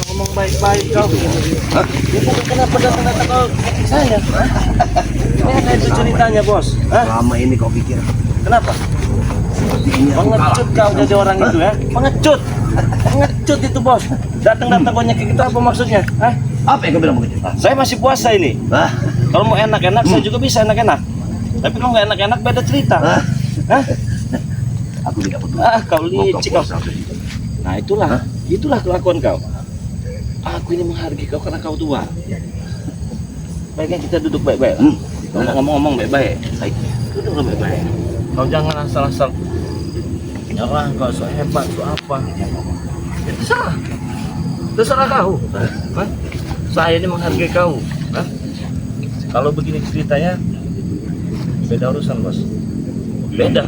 Ngomong baik-baik kau. Kenapa datang kau saya? Mana itu ceritanya bos? Selama ini kau pikir Kenapa? Pengecut kau jadi orang itu ya? Pengecut itu bos. Datang-datang kau nyekik itu apa maksudnya? apa yang kau bilang begitu? Saya masih puasa ini. Kalau mau enak-enak saya juga bisa enak-enak. Tapi kalau nggak enak-enak beda cerita. Aku tidak peduli. Kau licik kau. Puasa. Nah itulah kelakuan kau. Aku ini menghargai kau karena kau tua. Baiknya kita duduk baik-baik. Ngomong-ngomong baik-baik. Duduk baik-baik. Kau jangan asal-asal nyerang kau so hebat so apa. Ya, terserah kau. Saya ini menghargai kau. Kalau begini ceritanya beda urusan bos. Beda.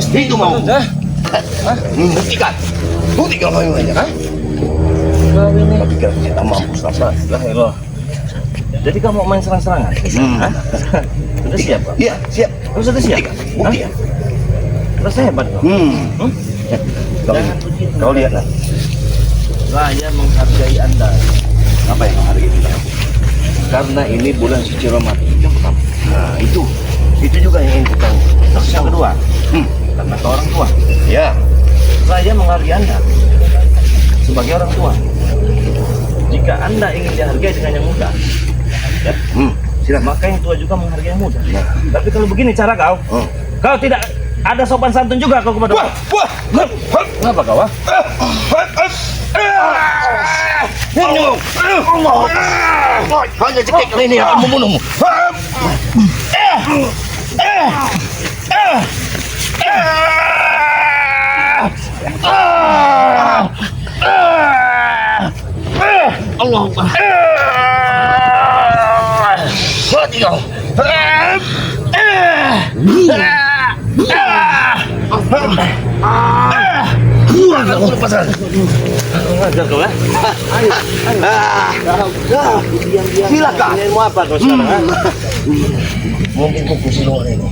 Itu mau. Buktikan. Buktikan kau yang banyak, Kau ini. Tapi kalau kita mampus apa? Lah. Jadi kamu mau main serang-serangan? Sudah siap kau? Iya, siap. Kau sudah siap? Buktikan. Rasa hebat kau? Kau lihat lah. Saya menghargai Anda. Apa yang kau hargai kita? Karena ini bulan suci Ramadan. Yang pertama. Nah, itu juga yang ingin kita. Terus yang kedua, karena kau orang tua. Ya. Saya menghargai Anda sebagai orang tua. Jika Anda ingin dihargai dengan yang muda, ya, silakan. maka yang tua juga menghargai yang muda. Tapi kalau begini cara kau, kau tidak ada sopan santun juga kau kepada. Kenapa kau? Hanya cekik kali ini akan membunuhmu. Allah Akbar. Mati kau. Aku lepaskan. Ngajar kau ya? Ayo. Diam-diam. Silakan. Ini mau apa kau sekarang? Mungkin kuku siluman ini.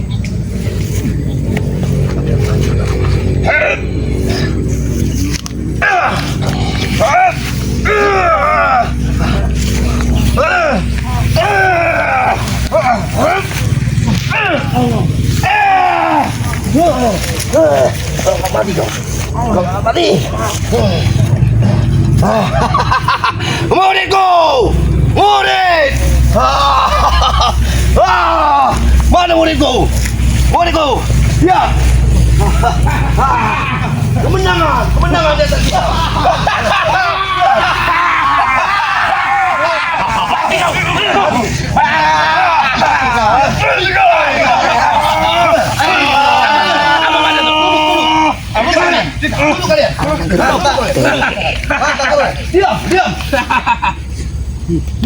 Mati kau. Mati. Muridku, murid. Mana muridku? Muridku. Ya. Kemenangan di atas kita. Duduk kalian. Diam.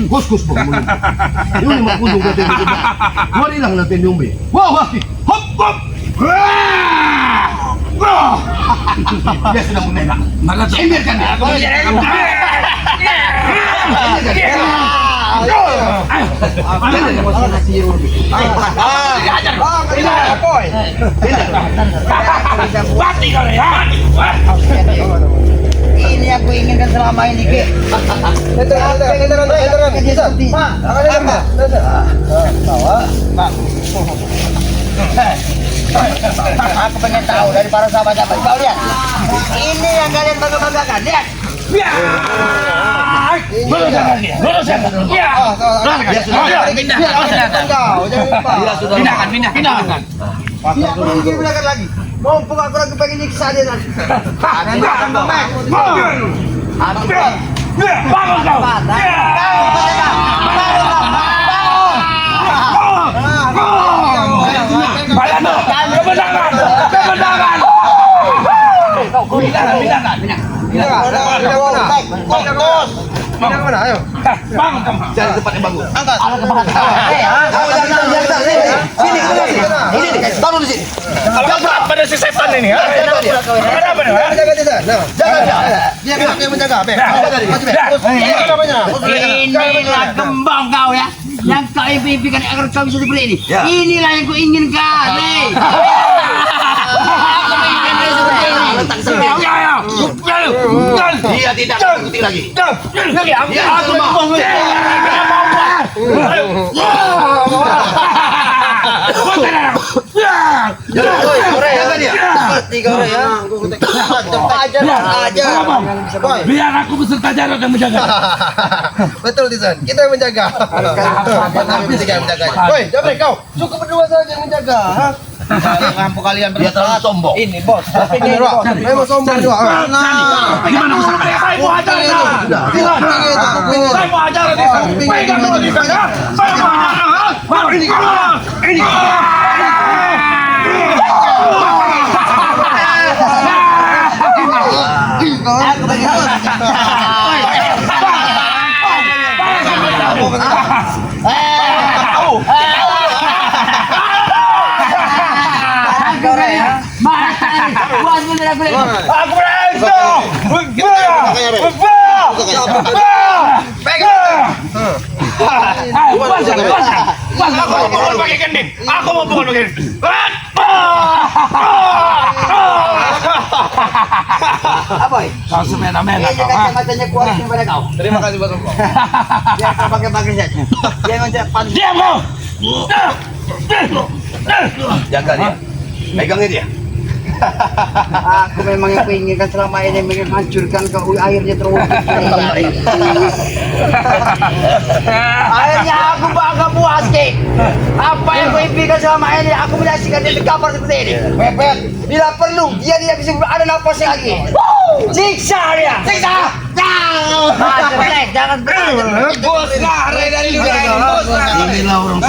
Kus bang. Ini mah kunjung natin dito. Wari lang natin yung be. Wow, hop. Ya sudah mulai nak. Emerkan dia. Ini aku inginkan selama ini, Ki. Aku pengen tahu dari para sahabat-sahabat kau lihat. Ini yang kalian bangga-banggakan, lihat. Pindahkan. Pindahkan lagi. Mumpung aku lagi pengen nyiksa dia tadi. Bangun kau. Kemenangan. bangun. Mana? Ayo. Bangun kamu. Cari tempat yang bagus. Angkat. Ada kebakaran. Sini. Taruh di sini. Jangan pada si setan ini. Ada apa nih? Jaga dia. Nah, jaga dia. Dia yang menjaga. Jaga dia. Inilah kembang kau ya. Yang kau impikan agar kau bisa seperti ini. Inilah yang kau inginkan. Dia tidak ikuti lagi. Jaga dia. Tiga orang ya. Ajar. Biar aku beserta Jarod yang menjaga. Betul Tisan. Kita yang menjaga. Kita yang menjaga. Woi, Jabri kau. Cukup berdua saja yang menjaga. Kampung kalian Dia terlalu sombong. Ini bos. Ini bos. Memang sombong juga. Nah, Gimana bisa? Saya mau ajar. Saya mau ajar. Pegang dulu di sana. Saya mau ajar. Ini. Aku pengen Aku mau pukul pakai gending. apa? Kau semena-mena Ini kacamata kuat kepada kau. terima kasih Bos Sombong. Biar kau pakai saja. Jangan cepat. Diam kau. Jaga dia. Pegangnya dia. Aku memang yang inginkan selama ini menghancurkan kau airnya terus. Akhirnya aku bangga puas Ki. Apa yang kau impikan selama ini aku menyaksikan dia terkapar seperti ini. Pepet. Bila perlu dia tidak bisa ada napasnya lagi. Siksa dia. Siksa. Jangan Bos ngare dari dunia ini. Bos Inilah orang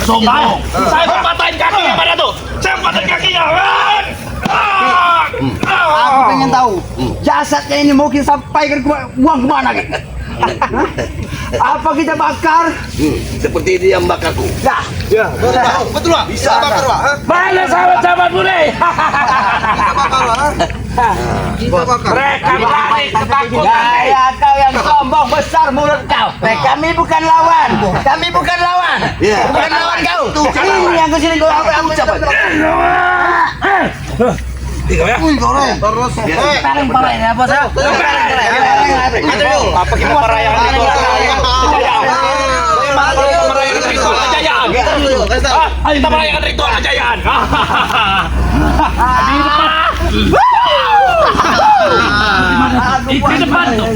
sombong. Saya mau patahin kakinya pada tuh. Saya patahin kakinya. Aku pengen tahu jasadnya ini mungkin sampai ke uang kemana Ki? Apa kita bakar? seperti dia membakarku. Nah, Ya, betul lah. Bisa bakar lah. Mana sahabat-sahabat bule? Kita bakar. Mereka berani ketakutan. gaya kau yang sombong besar mulut kau. Kami bukan lawan. Kami bukan lawan. Bukan lawan kau. Ini yang kesini kau aku cepat. Terus. Tarik parah ya bos. Apa kita merayakan itu? Ayo kita merayakan ritual kejayaan.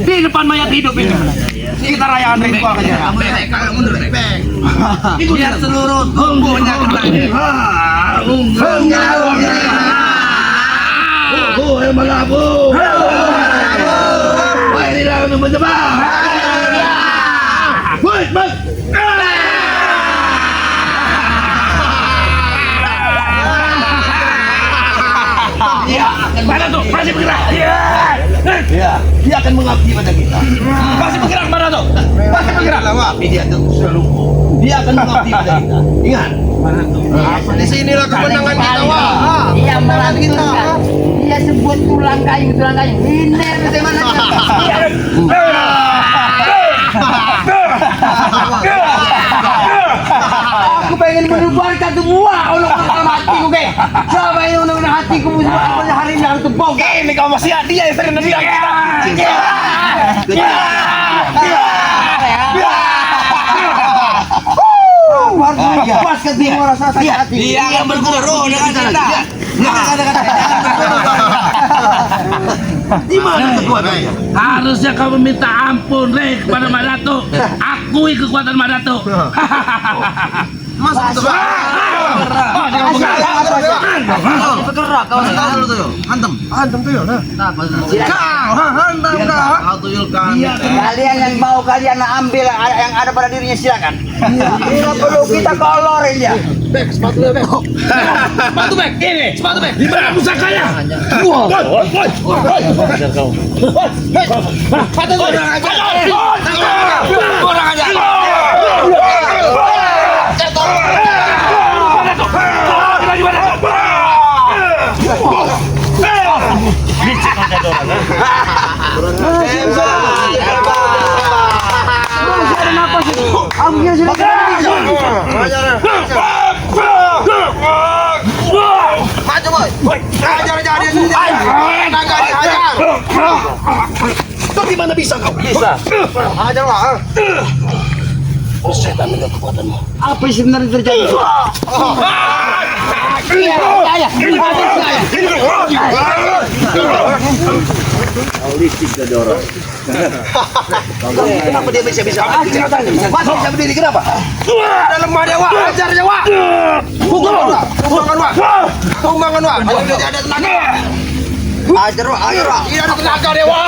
Di depan mayat hidup ini. Kita rayakan ritual kejayaan. Biar seluruh tubuhnya kena. Yang melabuh. Inilah yang menjebak. Mana tuh? Masih bergerak. Ya, dia akan mengabdi pada kita. Masih bergerak mana tuh? Masih bergerak. Tapi dia tuh sudah lumpuh. Dia akan mengabdi pada kita. Ingat. Di sinilah kemenangan kita, Wah. Dia melanjutkan. Dia sebut tulang kayu. Ini bagaimana? Aku pengen menubarkan semua dalam hatiku, Kek. Siapa yang udah hatiku hari ini harus tebong. Ini kau masih dia yang sering bilang. Pas ke timur rasa sakit hati. Dia yang berguru dengan cinta. Di mana kekuatannya? Harusnya kau meminta ampun, Rek, kepada Mak Datuk. Akui kekuatan Mak Datuk. Mas betul. Bergerak kau. Hantam tuh ya. Kau tuyulkan. Kalian yang mau kalian ambil yang ada pada dirinya silakan. Tidak perlu kita kolorin dia. Bek, sepatu lu, Bek. Sepatu bek, ini sepatu bek. Di mana pusakanya? Woi, ajar kau. Sepatu lu. Kurang aja. Maju, boy. Hajar dia sendiri. Naga dihajar. Kau gimana bisa kau? Bisa. Hajar lah. Setan dengan kekuatanmu. Apa yang sebenarnya terjadi? Kau licik jadi orang. Kenapa dia bisa? Masih bisa berdiri kenapa? Dalam dewa, hajar dewa. Tumbangan wa. Ayo dia ada tenaga. Hajar wa, ayo wa. Ini ada tenaga dewa.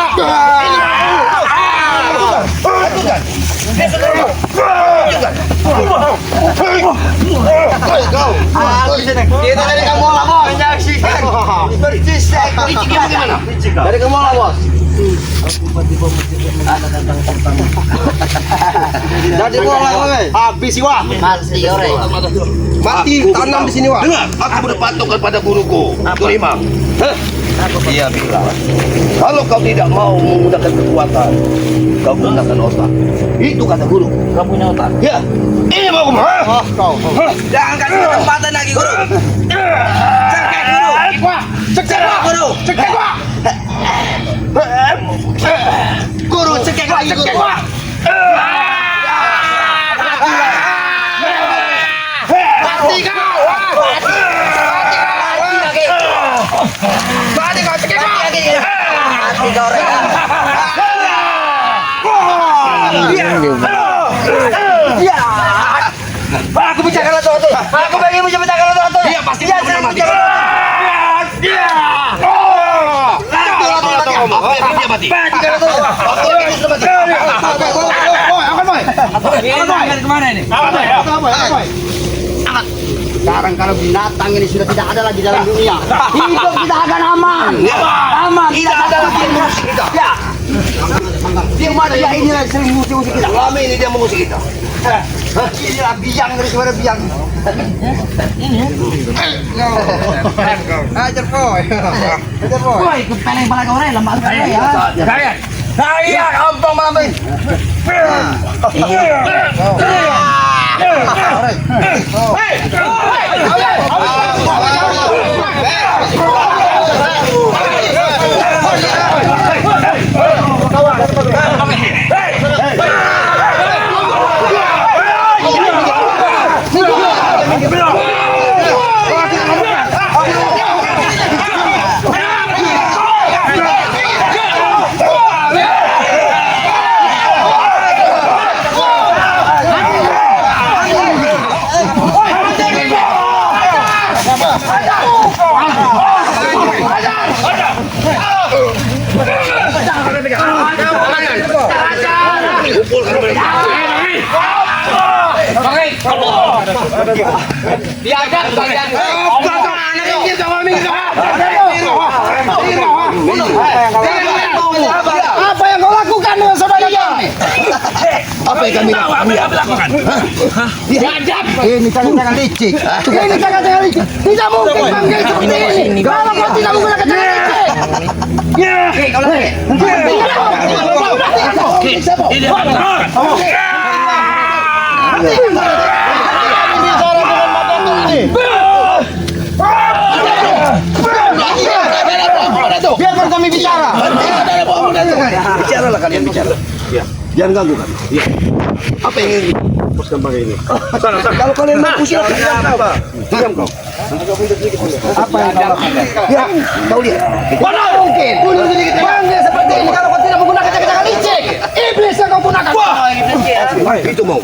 Kita dari kamu lah, bos. Menyaksikan. Gimana? Dari kamu lah, bos. Jadi bola, habis wah. Mati tanam di sini wah. Dengar, aku berpatok kepada guruku, Dorima. Dia bilang, kalau kau tidak mau menggunakan kekuatan, kau gunakan otak. Itu kata guru. Kau punya otak? Ya. Ini mau kemana? Kau. Jangan kasih kesempatan lagi guru. Cekek guru. Cekek Guru. Cekek wah. Guru cekek lagi guru. Mati kau. Mati kau cekek lagi. Mati kau. Ya. Aku bicara tuh. Aku pengen bicara tuh. Dia pasti Dia benar mati. dia. Dia mati. Kemana ini? Sekarang kalau binatang ini sudah tidak ada lagi dalam dunia, hidup kita akan aman. Aman, tidak ada lagi yang mengusik kita. Ya. Dia mana ya ini lagi sering musuh-musuh kita. Selama ini dia mengusik kita. Inilah biang dari suara biang. Hajar boy. Hajar boy. Woi, kepeleng pala kau lemah sekali ya. Saya gampang malam. Apa yang kau lakukan dengan saudara kami? Apa yang kami lakukan? Ini tangan-tangan licik. Ini tangan-tangan licik. Tidak mungkin panggil seperti ini. Kalau kau tidak menggunakan tangan licik. Biarkan kami bicara. Bicaralah kalian bicara. Ya. Jangan ganggu kami. Ya. Apa yang ingin dipuskan pakai ini? Kalau kalian mampu silakan. Diam kau. Apa yang kau lakukan? Ya, kau lihat. Mana mungkin? Panggil seperti ini kalau kau tidak menggunakan tangan licik. Iblis yang kau gunakan. Itu mau.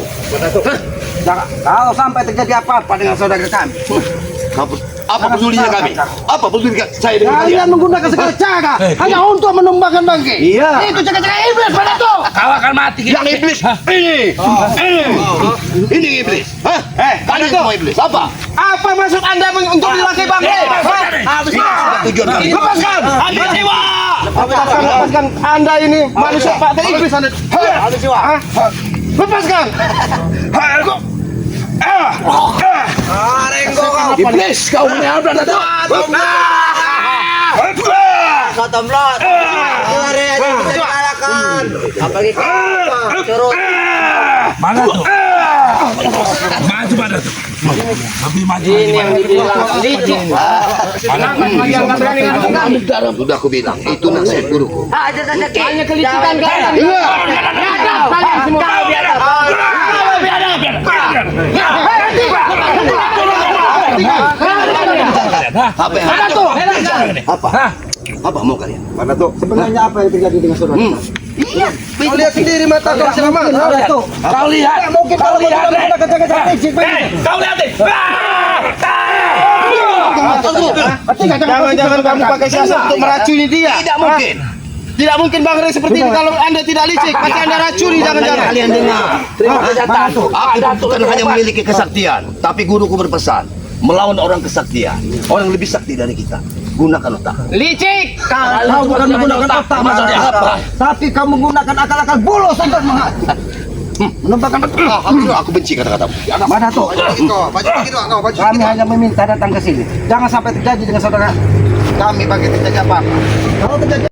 Kalau sampai terjadi apa-apa dengan saudara kami, Apa pedulinya kami? Apa pedulinya saya dengan Kalian kalian? menggunakan segala cara hanya untuk menumbangkan bangke. Iya. Itu cara-cara iblis pada tuh. Kau akan mati. Yang iblis ini iblis. Hah? Kalian semua iblis. Apa? Apa maksud Anda untuk melukai bangke? Tujuan kami. Lepaskan. Ambil jiwa. Lepaskan Anda ini manusia Pak iblis Anda. Hah? Lepaskan. Iblis kau menabrak dada. Kau tomlot. Lari aja bisa dikalahkan. Apalagi kau curut. Mana tuh? Maju mana tuh? Lebih maju. Ini yang dibilang licik. Sudah aku bilang, itu nasihat guruku. Aja saja Ki. Hanya kelicikan kalian. Biadab kalian semua. Kau biadab. Apa yang Apa mau kalian? Mana tuh? Sebenarnya apa yang terjadi dengan saudara? Kau lihat sendiri mata kau selamat. Kau lihat. Mungkin kalau lihat Kau lihat deh. Jangan kamu pakai siasat untuk meracuni dia. Tidak mungkin. Tidak mungkin Bang Rey seperti ini kalau Anda tidak licik. Pasti Anda racuni jangan-jangan. Kalian dengar. Aku bukan hanya memiliki kesaktian, tapi guruku berpesan melawan orang kesaktian, orang lebih sakti dari kita. Gunakan otak. Licik. Kau bukan menggunakan otak maksudnya apa? Tapi kamu menggunakan akal-akal bolos untuk menumpahkan Aku benci kata-katamu. Mana tuh? Kami hanya meminta datang ke sini. Jangan sampai terjadi dengan saudara kami bagi terjadi apa. Kalau terjadi